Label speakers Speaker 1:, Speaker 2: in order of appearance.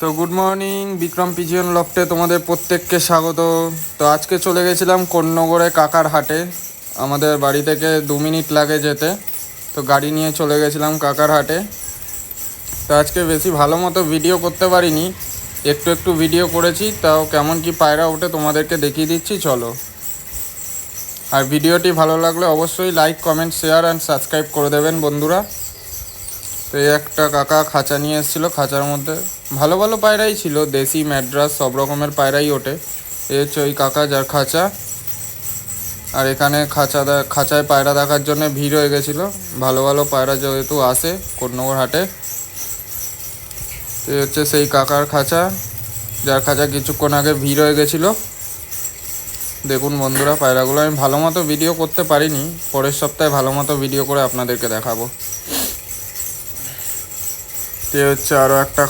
Speaker 1: তো good morning, Vikram pigeon লফটে তোমাদের প্রত্যেককে স্বাগত। তো আজকে চলে গেছিলাম কোন্নগরে কাকার হাটে। আমাদের বাড়ি থেকে 2 মিনিট লাগে যেতে। তো গাড়ি নিয়ে চলে গেছিলাম কাকার হাটে। তো আজকে বেশি ভালো মতো ভিডিও করতে পারিনি, একটু একটু ভিডিও করেছি। তাও কেমন কি পায়রা ওঠে তোমাদেরকে দেখিয়ে দিচ্ছি, চলো। আর ভিডিওটি ভালো লাগলে অবশ্যই like, comment, share and subscribe করে দেবেন বন্ধুরা। তো এই একটা কাকা খাঁচা নিয়ে এসেছিলো, খাঁচার মধ্যে ভালো ভালো পায়রাই ছিল, দেশি, ম্যাড্রাস, সব রকমের পায়রাই ওঠে। এই হচ্ছে ওই কাকা যার খাঁচা। আর এখানে খাঁচায় পায়রা দেখার জন্য ভিড় হয়ে গেছিলো। ভালো ভালো পায়রা যেহেতু আসে কোন্নগর হাটে। এই হচ্ছে সেই কাকার খাঁচা, যার খাঁচা কিছুক্ষণ আগে ভিড় হয়ে গেছিলো। দেখুন বন্ধুরা পায়রাগুলো। আমি ভালো মতো ভিডিও করতে পারিনি, পরের সপ্তাহে ভালো মতো ভিডিও করে আপনাদেরকে দেখাবো। এই হচ্ছে আরও একটা